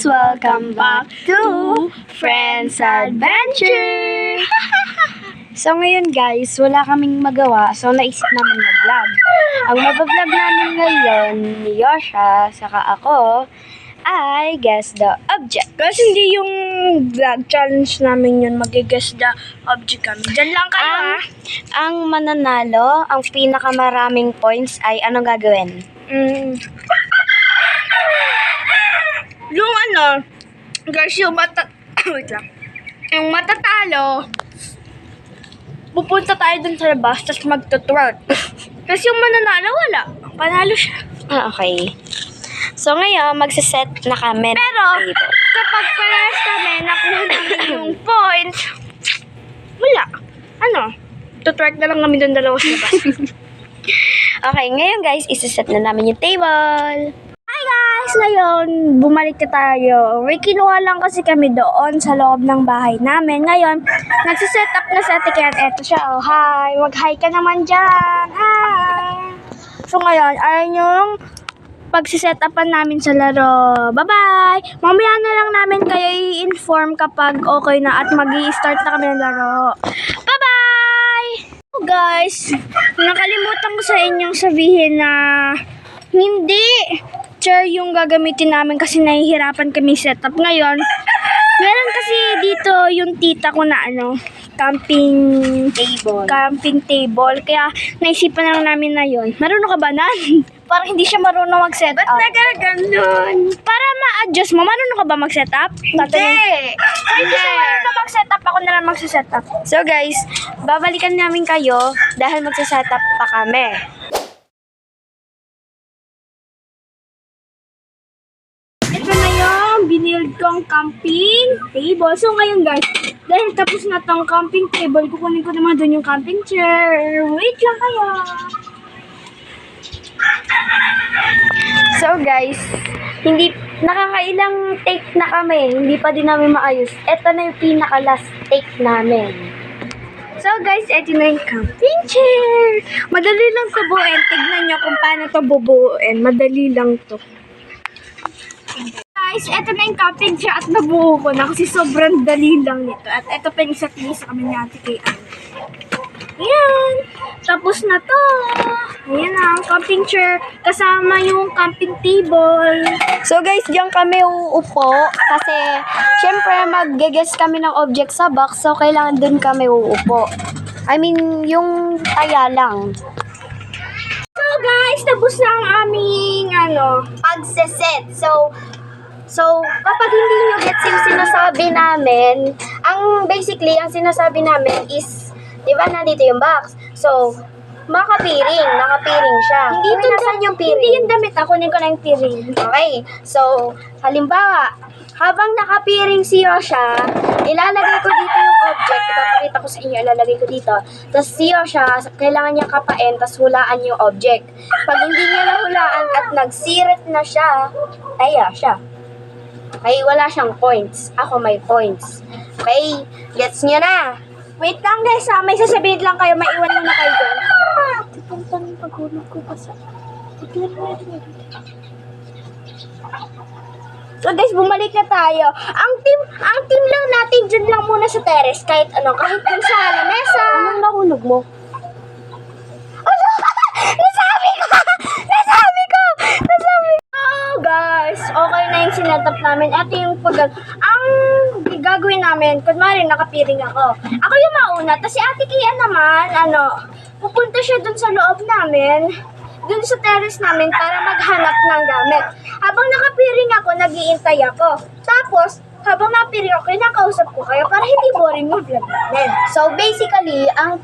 guys! Welcome back to Friends Adventure! So ngayon guys, wala kaming magawa, so naisip namin mag-vlog. Ang mag-vlog namin ngayon ni Yosha, saka ako, ay guess the object. Kasi hindi yung vlog challenge namin yun, mag-guess the object kami. Diyan lang kayo Ang mananalo, ang pinakamaraming points ay anong gagawin? Yung guys, yung wait lang. Yung matatalo, pupunta tayo dun sa labas, tapos magtutwerk. Kasi yung mananalo, wala. Panalo siya. Okay. So ngayon, magsiset na kami ng Pero, table. kapag parehas kami, nakuha namin yung points, wala. Tutwerk na lang kami dun dalawa sa labas. Okay, ngayon guys, isiset na namin yung table. Hi guys! Ngayon, bumalik na tayo. May kinuha lang kasi kami doon sa loob ng bahay namin. Ngayon, nagsiset up na sa ticket. Eto siya, oh. Hi! Mag-hi ka naman dyan. Hi! So ngayon, ayun yung pagsiset upan namin sa laro. Bye-bye! Mamaya na lang namin kayo i-inform kapag okay na at mag-i-start na kami ng laro. Bye-bye! So guys, nakalimutan ko sa inyong sabihin na hindi chair yung gagamitin namin kasi nahihirapan kami setup ngayon. Meron kasi dito yung tita ko na camping table. Kaya naisipan lang namin na yun. Marunong ka ba na? Parang hindi siya marunong mag-setup. Ba't nagaganon? Para ma-adjust mo, marunong ka ba mag-setup? Hindi. Hindi siya marunong mag-setup. Ako na lang mag-setup. So guys, babalikan namin kayo dahil magsa-setup pa kami. Ito na yung binild kong camping table. So ngayon guys, dahil tapos na tong camping table, kukunin ko naman doon yung camping chair. Wait lang kayo. So guys, hindi nakakailang take na kami, hindi pa din namin maayos. Ito na yung pinaka-last take namin. So guys, ito na yung camping chair. Madali lang to buuin. Tignan nyo kung paano to bubuuin. Madali lang to. Guys, ito na yung camping chair at nabuo ko na kasi sobrang dali lang nito. At ito pa yung isa't isa kami ni Ate Kay Ann. Ayan. Tapos na to. Ayan na, ang camping chair kasama yung camping table. So guys, diyan kami uupo kasi syempre mag-guess kami ng object sa box, so kailangan dun kami uupo. I mean, yung taya lang. So guys, tapos na ang aming Pagseset. So, kapag hindi nyo gets yung sinasabi namin, ang sinasabi namin is, di ba nandito yung box? So, nakapiring siya. Hindi ito nasaan yung piring? Hindi yung damit. Kunin ko na yung piring. Okay, so, halimbawa, habang nakapiring si Yosha, ilalagay ko dito yung object, ipapakita ko sa inyo, ilalagay ko dito. Tapos si Yosha, kailangan niya kapain, tapos hulaan yung object. Pag hindi niya nahulaan at nagsirit na siya, taya siya. Okay, wala siyang points. Ako may points. Okay, gets niyo na? Wait lang guys, may sasabihin lang kayo, maiwan muna kayo dyan. Tipong paghulog ko pa sa... So guys, bumalik na tayo. Ang team lang natin dyan lang muna sa terrace, kahit kahit dun sa lamesa. Anong nahulog mo? Nasabi ko! Oh guys, okay na yung sinetap namin. Ito yung ang gagawin namin, kunwari nakapiring ako. Ako yung mauna, tapos si Ate Kia naman, pupunta siya dun sa loob namin, dun sa terrace namin para maghanap ng gamit. Habang nakapiring ako, nag-iintay ako. Tapos, habang nakapiring ako, kinakausap ko kayo para hindi boring yung vlog namin. So basically, ang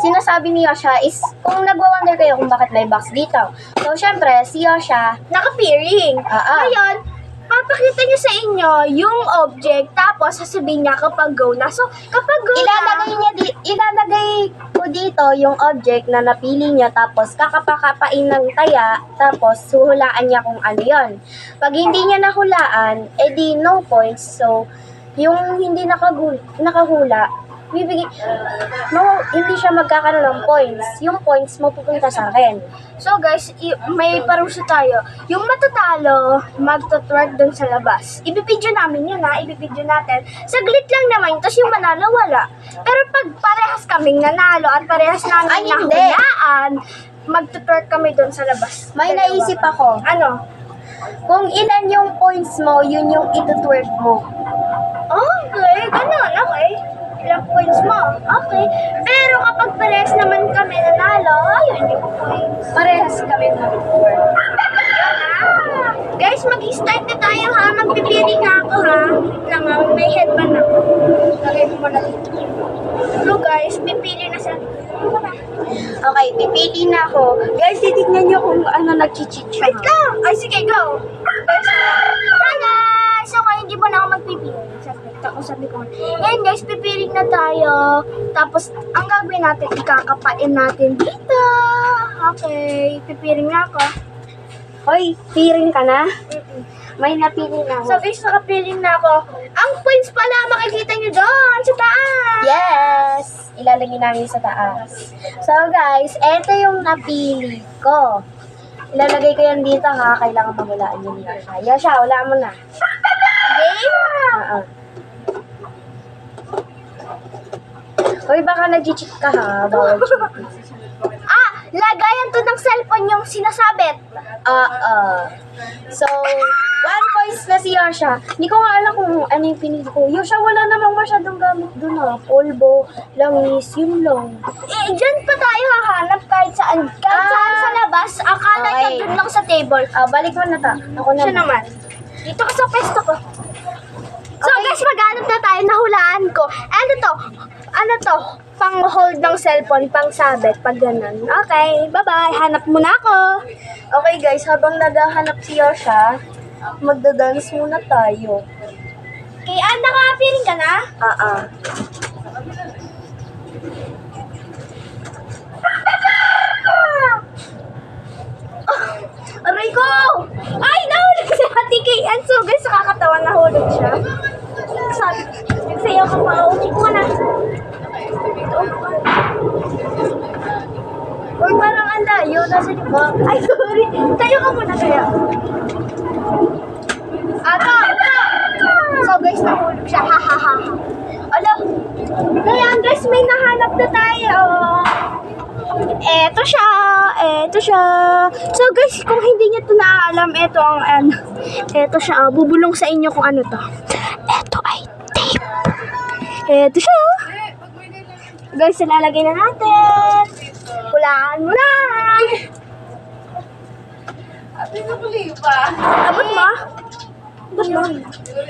sinasabi ni Yosha is kung nagwa-wonder kayo kung bakit may box dito. So syempre, si Yosha, Nakapiring. Ngayon, papakita niya sa inyo yung object, tapos sasabihin niya kapag go na. So, kapag go ilalagay ko dito yung object na napili niya, tapos kakapakapain ng taya, tapos huhulaan niya kung ano yon. Pag hindi niya nahulaan, edi no points. So, yung hindi nakahula, hindi siya magkakaroon ng points. Yung points mapupunta sa akin. So guys, may parusa tayo. Yung matatalo, magtutwerk dun sa labas. Ibibidyo namin yun ha, ibibidyo natin. Saglit lang naman, tapos yung manalo wala. Pero pag parehas kaming nanalo at parehas namin nahulaan, magtutwerk kami dun sa labas. May naisip ako. Ano? Kung ilan yung points mo, yun yung itutwerk mo. Okay, ganun, okay. Ilang points mo, okay. Pero kapag parehas naman kami nanalo, ayun yung points. Parehas kami mag-twerk. Guys, mag-start na tayo ha. Magpipili na ako ha. Lang ha, may headband ako. Lagay ko muna dito. So guys, pipili na siya. Okay, pipili na ako. Guys, titignan nyo kung ano nag-cheat. Wait lang! Ay, sige, go! Guys, hi guys! So, ngayon hindi mo na ako magpipili. Sabi ko. Ngayon guys, pipili na tayo. Tapos, ang gagawin natin, ikakapain natin dito. Okay, pipili na ako. Hoy, piring ka na? May napili na ako. So guys, nakapili na ako. Ang points pala, makikita nyo doon sa taas. Yes! Ilalagay namin sa taas. So guys, eto yung napili ko. Ilalagay ko yan dito ha. Kailangan magulaan yun niya. Yasha, wala mo na. Game? Hoy, baka nag-cheat ka ha. Bawal cheat. Lagayan to ng cellphone yung sinasabit. So, 1 points na si Yosha. Hindi ko nga alam kung ano yung pinili ko. Yosha, wala namang masyadong gamit dun ha. Polvo, langis, yun lang. Dyan pa tayo hahanap kahit saan. Kahit saan sa labas. Akala niya dun lang sa table. Balik mo na ta. Ako na. Siya naman. Dito ka sa pesto ko. So guys, maghanap na tayo. Nahulaan ko. Ano to? Pang-hold ng cellphone, pang-sabit, pag ganun. Okay, bye-bye. Hanap muna ako. Okay guys, habang naghahanap si Yosha, magdadance muna tayo. Okay, naka-appearing ka na? Aray ko! Ay, nahulog si Ate Kayan. So guys, nakakatawa, nahulog siya. Sabi, nagsayaw ka pa. Uwi ko na. Uy, parang ang layo. Nasa liba. Ay, sorry. Tayo ka muna kaya. Ata! So guys, nahulog siya. Ha, ha, ha. Alam. Kaya guys, may nahanap na tayo. Eto siya. So guys, kung hindi niyo ito naaalam, eto siya. Bubulong sa inyo kung ano to. Eto ay tape. Eto siya. Guys, ilalagay na natin. Hulaan mo na. Abot mo?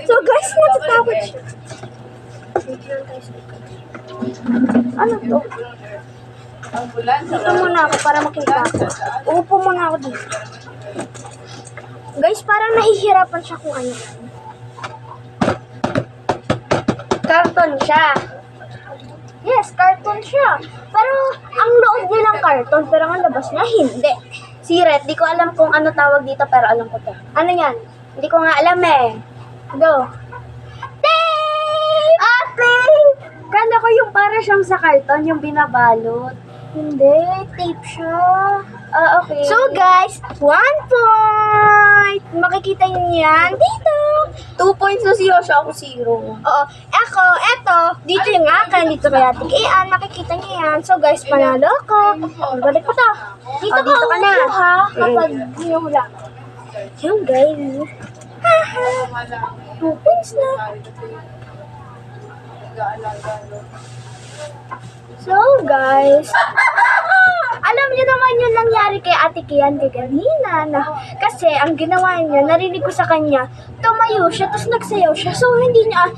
So guys, natatakot siya. Ano to? Dito muna ako para makita ko. Uupo muna ako dito. Guys, parang nahihirapan siya kung ano. Karton siya. Yes, karton siya. Pero, ang loob niya lang karton, pero ang labas niya, hindi. Siret, di ko alam kung ano tawag dito, pero alam ko to. Ano yan? Hindi ko nga alam eh. Go. Tape! Tape! Kala ko yung para siyang sa karton, yung binabalot. Hindi, tape siya. Okay. So guys, 1 point! Makikita niyo yan dito. 2 points na si Yosha, ako 0. Oo. Eto, dito yung akin, dito kaya tigian, makikita niyo yan. So guys, panalo ko. Balik ko to. Dito ka na. Ha? Kapag hinihula. Yan guys. Haha. 2 points na. So guys, alam niyo naman yung nangyari kay Ate Kian kanina na kasi ang ginawa niya, narinig ko sa kanya, tumayo siya tapos nagsayaw siya. So hindi niya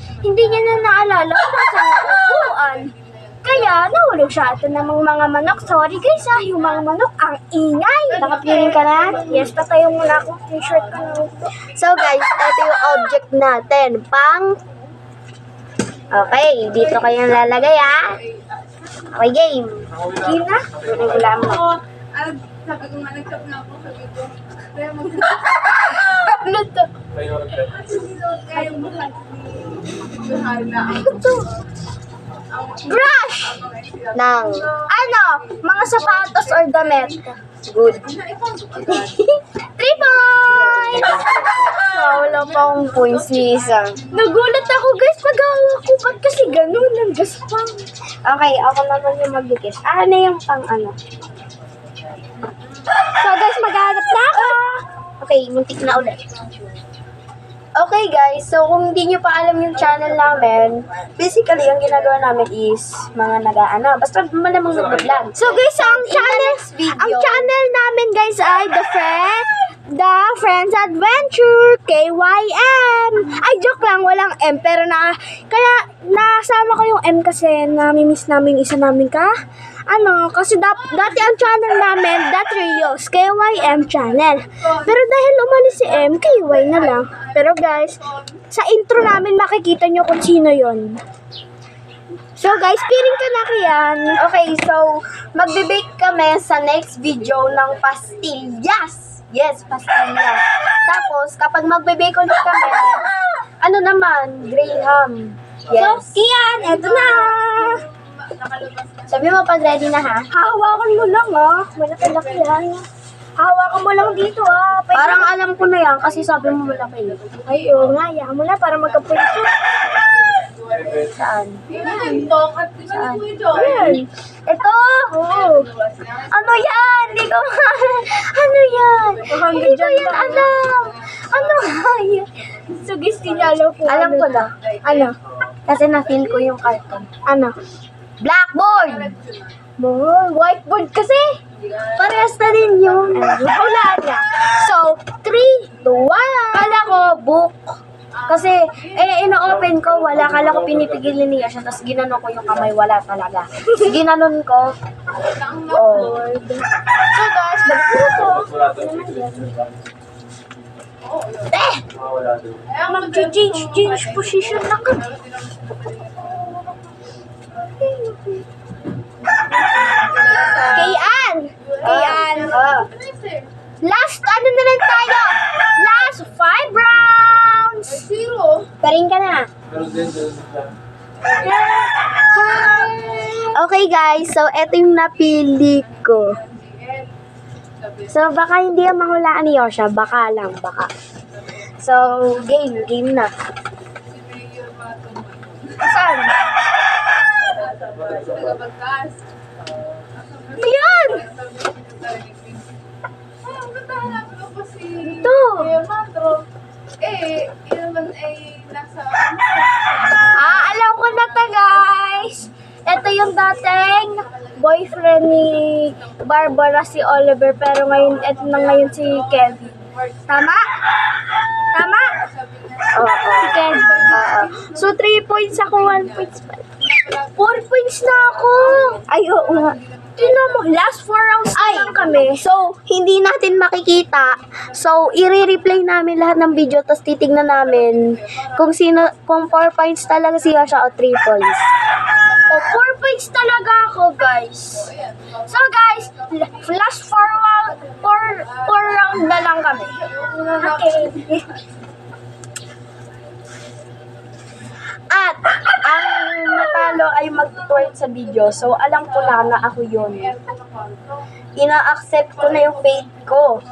na naalala kung saan ang upuan. Kaya nahulog siya. Ito namang mga manok. Sorry guys yung mga manok ang ingay. Nakapiling ka na? Yes, tatayo muna ako. Yung shirt ko na. So guys, ito yung object natin. Okay, dito kayo lalagay Okay, game. Game na? Wala mo. Sabi ko nga, nag-shop na ako. Sabi ko, kaya Ano to? kaya mahal. Mahal na. Ito. Ang Brush! Ng Ano? Mga sapatos or damit? good. 3 points! Wala pa akong points ni isa. Nagulat ako guys pag hawak ko. Ba't kasi ganun? Ang gaspang. Okay, ako naman yung magdikit. Ano yung pang ano? So guys, maghanap na ako. Okay, muntik na ulit. Okay guys, so kung hindi nyo pa alam yung channel namin, basically ang ginagawa namin is mga nag-ano, basta malamang nag-vlog. So guys, ang In the next video, channel namin guys ay The Friends Adventure KYM. Ay, joke lang, walang M. Pero kaya nasama ko yung M kasi nami-miss namin yung isa namin kasi dati ang channel namin, The Trios, KYM channel. Pero dahil umalis si M, KY na lang. Pero guys, sa intro namin makikita nyo kung sino yon. So guys, piring ka na kiyan. okay, so magbe-bake kami sa next video ng pastillas. Yes, pastillas. Tapos, kapag magbe-bake ulit kami, ano naman, graham. Yes. So, kiyan, eto na. Sabi mo pag ready na ha? Hawakan mo lang malaki-laki yan. Hawakan mo lang dito Parang alam ko na yan kasi sabi mo malaki. Ay, oo nga, yahan mo na para magkapunto. Saan? Saan? Ito! Oo. Ano yan? Hindi ko Ano yan? Hindi ko yan alam. Ano nga yan? So, guys, tinalo ko. Alam ko na. Ano? Kasi na-feel ko yung carton. Ano? Blackboard! Whiteboard kasi. Parehas na din yun. Hulaan niya. So, 3, 2, 1. Kala ko book. Kasi, ino-open ko, wala. Kala ko pinipigilan niya siya, tapos ginanon ko yung kamay, wala talaga. Ginanon ko. Oh. So, guys, balik ko na to. Mag-change position lang ka. Kayan! Last, ano na lang tayo? Last 5 rounds! Zero. Paring ka na. Okay guys, so eto yung napili ko. So baka hindi ang mahulaan ni Yosha, baka lang, baka. So, game na. Saan? Ayan! Ito. Yun naman ay nasa... Alam ko na to, guys. Ito yung dating boyfriend ni Barbara, si Oliver, pero ngayon, ito na ngayon si Kevin. Tama? Tama? Oo. Si Kevin. So, 3 points ako, 1 points pa. 4 points na ako. Ay, oo nga. Tingnan mo, last 4 rounds na lang kami. So, hindi natin makikita. So, i-replay namin lahat ng video, tapos titignan namin kung 4 points talaga si Yosha o 3 points. O, 4 points talaga ako, guys. So, guys, last 4 round na lang kami. Okay. At, ang matalo ay mag-twerk sa video. So, alam ko na ako yun. Ina-accept ko na yung fate ko.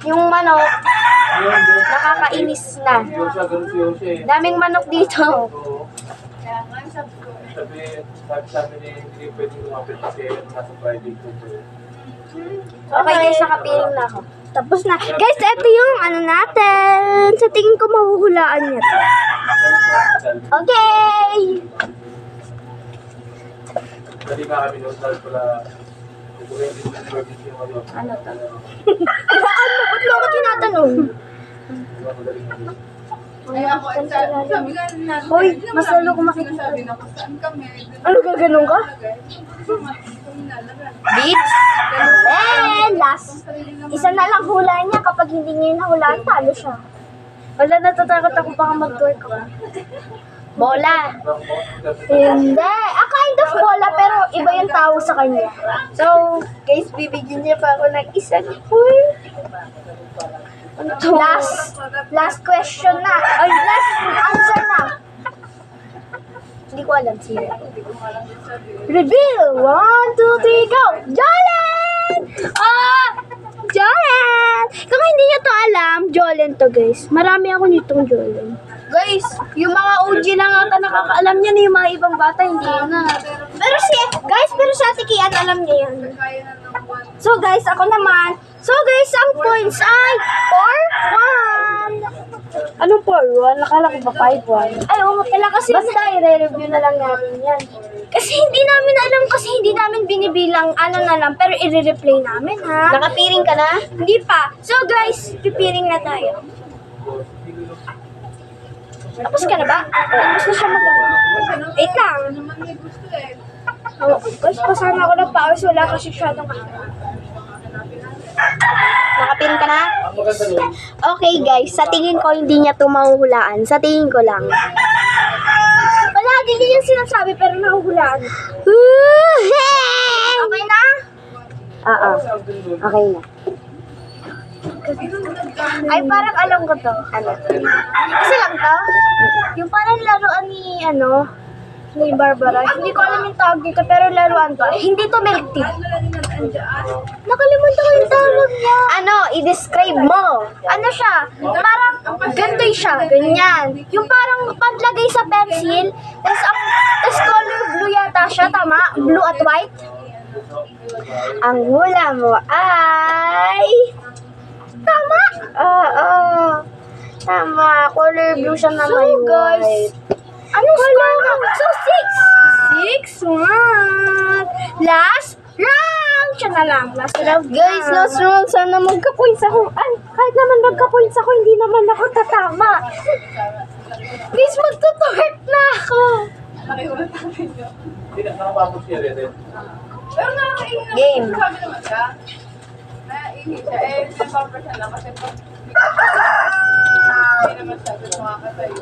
Yung manok, nakakainis na. Daming manok dito. Kaya nga, sabi ko. Sabi sa amin hindi pwede lumapit kasi nasa private ko. Okay guys, nakapiling na ako. Tapos na. Guys, ito yung ano natin. Sa tingin ko mahuhulaan niya to. Okay! Dali nga kami nung start pala. Ano to? Ano? Ba't mo ako tinatanong? Ay, ako, sabi nga na, Hoy, mas lalo ko makikita. Sabi na kung saan kami. Ano gaganon ka? Beats? Then, last. Isa na lang hula niya. Kapag hindi niya nahulaan, talo siya. Wala, natatakot ako baka mag-twerk ako. Bola. Hindi. Kind of bola, pero iba yung tawag sa kanya. So, guys, bibigyan niya pa ako ng isang point. Ano to? Last question na. Ay, last answer na. Hindi ko alam si Red. Hindi ko nga lang din sabi. Reveal! 1, 2, 3, go! Jolene! Ah! Jolene! Kung hindi nyo to alam, Jolene to guys. Marami ako nitong Jolene. Guys, yung mga OG lang ata nakakaalam niya na yung mga ibang bata, hindi na. Pero si Ate Kian alam niya yan. Kaya na ng one. So guys, ako naman. So guys, ang points ay 4-1. Anong 4-1? Nakala ko ba 5-1? Ay, oo pala kasi. Basta i-review na lang natin yan. Kasi hindi namin alam, kasi hindi namin binibilang ano na lang, pero i-replay namin ha. Nakapiring ka na? Hindi pa. So guys, pipiring na tayo. Tapos ka na ba? Tapos na siya Wait lang. Ano naman may gusto eh. Oh, guys, pasama ako ng pawis. Wala kasi masyadong Nakapiring ka na? Ang maganda nun, Okay guys, sa tingin ko hindi niya ito mahuhulaan. Sa tingin ko lang. Wala, hindi niya sinasabi pero nahuhulaan. Okay na? Oo. Okay na. Ay, parang alam ko to. Ano? Kasi lang to? Yung parang laruan ni Barbara. Hindi ko alam yung tawag dito, pero laruan to. Hindi to milk tea. Nakalimutan ko yung tawag niya. Ano, i-describe mo. Ano siya? Parang ganito siya. Ganyan. Yung parang panlagay sa pencil. Tapos color blue yata siya. Tama? Blue at white. Ang hula mo ay... Tama! Oo. Tama. Color blue siya na may white. Ano color na? So, 6. 6. Last round! Siya na lang. Last round. Guys, last round. Sana magka-points ako. Ay, kahit naman magka-points ako, hindi naman ako tatama. Please, magtutork na ako. Nakiulat natin yun. hindi na nakapapos siya rin. Pero nakakaingin naman. Game. Sabi naman siya. Naiingin siya. Eh, napapar siya lang kasi pag hindi naman siya doon makakatayo.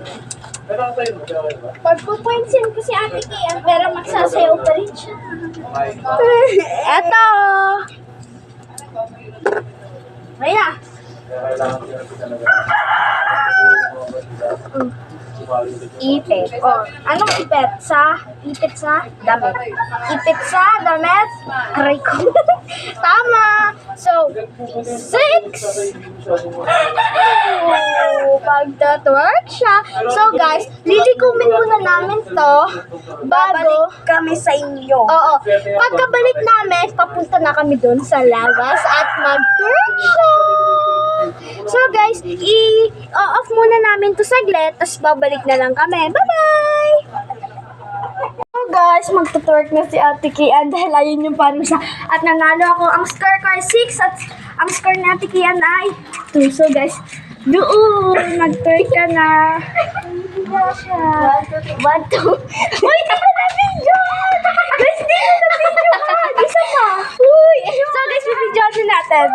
Pero ang tayo mo, okay ba? Pagpo-points yan kasi Ate Kian, pero magsasayaw pa rin siya. Okay. Eto! Ayan. Kaya kailangan ko yan talaga. Ipit. Oh, anong ipit? Ipit sa damit. Ipit sa damit. Aray ko. Tama. So, 6. Pagtatwork siya. So, guys, lilikumin muna namin to bago kami sa inyo. Oo. Pagkabalik namin, papunta na kami doon sa labas at mag-twerk siya. So guys, i-off muna namin to saglit, tapos babalik na lang kami. Bye-bye! So guys, magtutwerk na si Ate Kian dahil ayun yung parusa. At nanalo ako. Ang score ko ay 6 at ang score ni Ate Kian ay 2. So guys, doon, mag-twerk ka na. Hindi siya. 1, 2. Uy, tapos na video! Guys, di na video! Isa pa! Uy! So guys, video natin.